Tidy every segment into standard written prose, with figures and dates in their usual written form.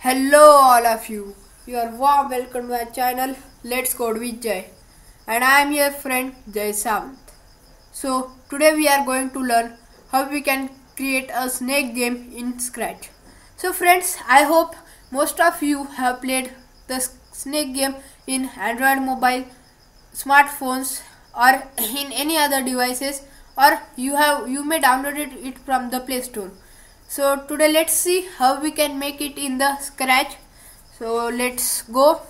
Hello all of you. You are warm welcome to my channel Let's Code with Jay, and I am your friend Jay Samant. So today we are going to learn how we can create a snake game in Scratch. So friends, I hope most of you have played the snake game in Android mobile, smartphones, or in any other devices, or you may download it from the Play Store. So today let's see how we can make it in the Scratch. So let's go.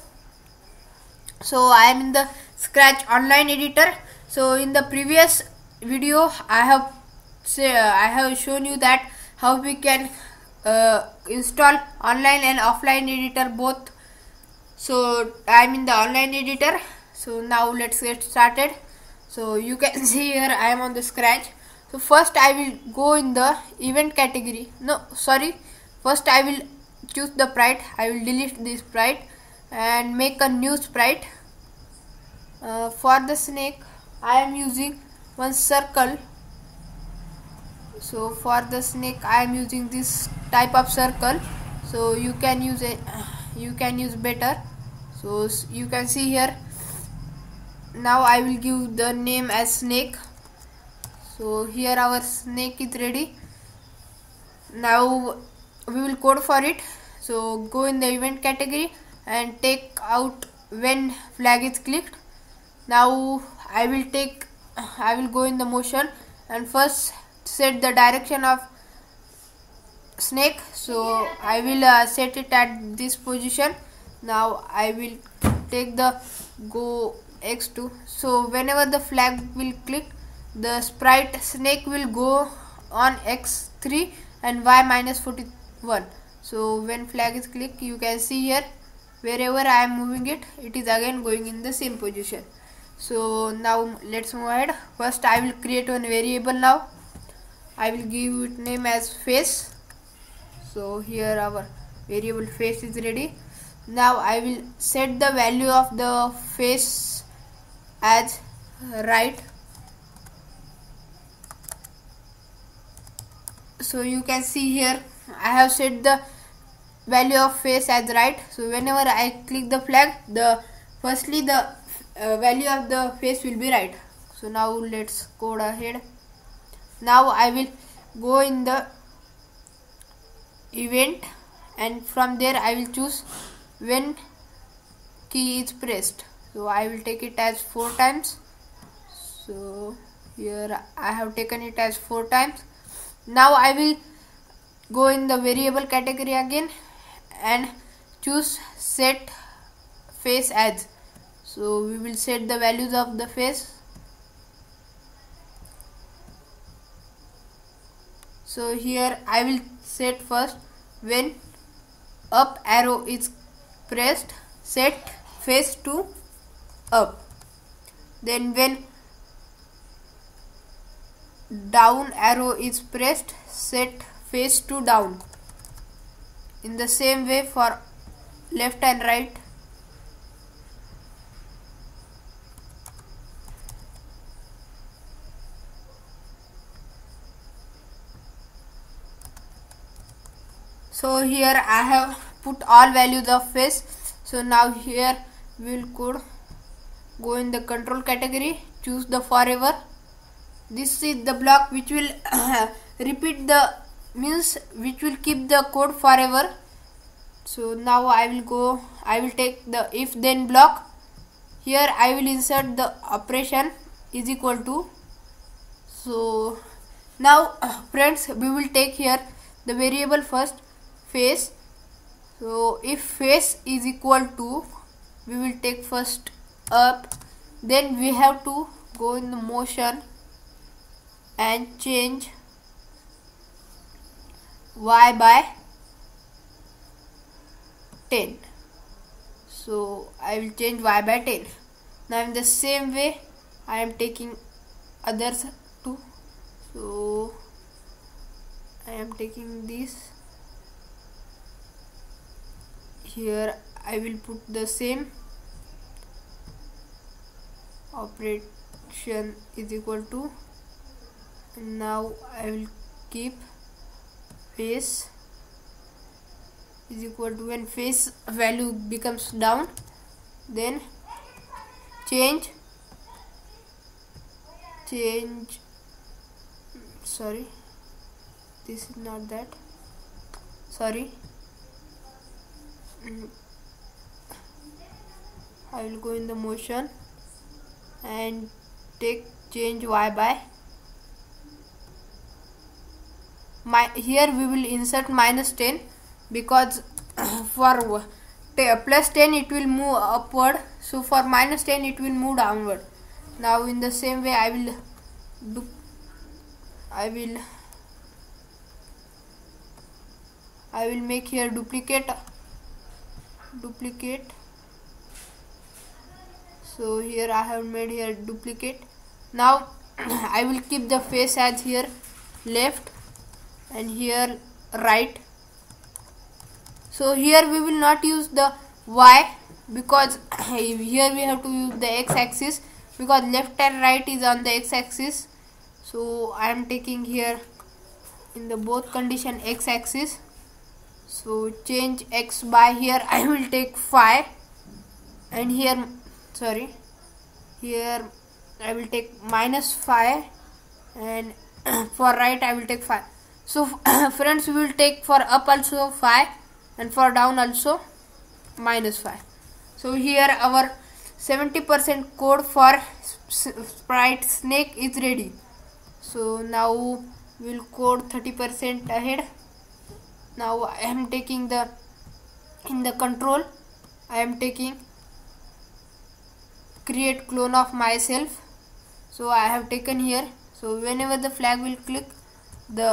So I am in the Scratch online editor. So in the previous video I have shown you that how we can install online and offline editor both. So I am in the online editor. So now let's get started. So you can see here I am on the Scratch. So first I will go in the event category. First I will choose the sprite. I will delete this sprite and make a new sprite. For the snake I am using one circle. So for the snake I am using this type of circle. So you can use better. So you can see here. Now I will give the name as snake. So here our snake is ready. Now we will code for it. So go in the event category and take out when flag is clicked. Now I will go in the motion and first set the direction of snake. So I will set it at this position. Now I will take the go x2. So whenever the flag will click, the sprite snake will go on x3 and y minus 41. So when flag is clicked, you can see here wherever I am moving it, it is again going in the same position. So now let's move ahead. First I will create one variable. Now I will give it name as face. So here our variable face is ready. Now I will set the value of the face as right. So you can see here I have set the value of face as right. So whenever I click the flag, the value of the face will be right. So now let's code ahead. Now I will go in the event and from there I will choose when key is pressed. So I will take it as 4 times. So here I have taken it as 4 times. Now I will go in the variable category again and choose set face as. So we will set the values of the face. So here I will set first when up arrow is pressed, set face to up. Then when down arrow is pressed, set face to down. In the same way for left and right. So here I have put all values of face. So now here we will go in the control category, choose the forever. This is the block which will repeat which will keep the code forever. So now I will take the if then block. Here I will insert the operation is equal to. So now friends, we will take here the variable first face. So if face is equal to, we will take first up, then we have to go in the motion and change y by 10. So I will change y by 10. Now in the same way I am taking others too. So I am taking this. Here I will put the same operation is equal to. Now I will keep face is equal to when face value becomes down, then change sorry, this is not that, sorry, I will go in the motion and take change y by here we will insert -10 because for plus 10 it will move upward, so for -10 it will move downward. Now in the same way I will make here duplicate, so here I have made here duplicate. Now I will keep the face as here left and here right. So here we will not use the y because here we have to use the x-axis because left and right is on the x-axis. So I am taking here in the both condition x-axis. So change x by here I will take 5 and here here I will take -5 and for right I will take 5. So friends, we will take for up also 5 and for down also -5. So here our 70% code for sprite snake is ready. So now we will code 30% ahead. Now I am taking in the control I am taking create clone of myself. So I have taken here. So whenever the flag will click, the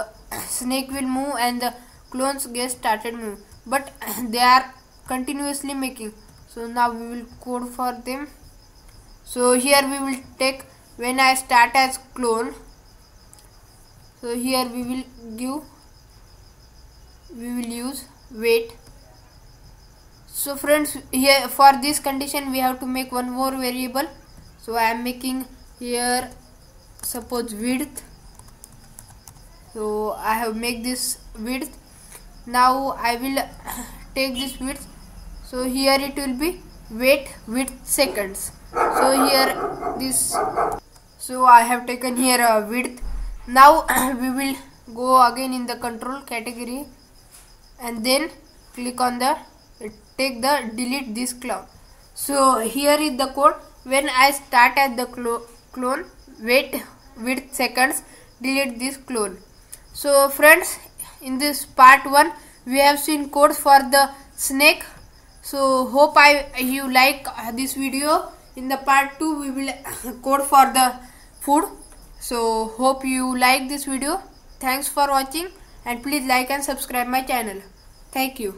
snake will move and the clones get started move, but they are continuously making. So now we will code for them. So here we will take when I start as clone. So here we will use wait. So friends, here for this condition we have to make one more variable. So I am making here suppose width. So I have make this width. Now I will take this width. So here it will be wait width seconds. So here this. So I have taken here a width. Now we will go again in the control category and then click on the take the delete this clone. So here is the code. When I start at the clone, wait width seconds, delete this clone. So friends, in this part 1 we have seen code for the snake. So hope you like this video. In the part 2 we will code for the food. So hope you like this video. Thanks for watching and please like and subscribe my channel. Thank you.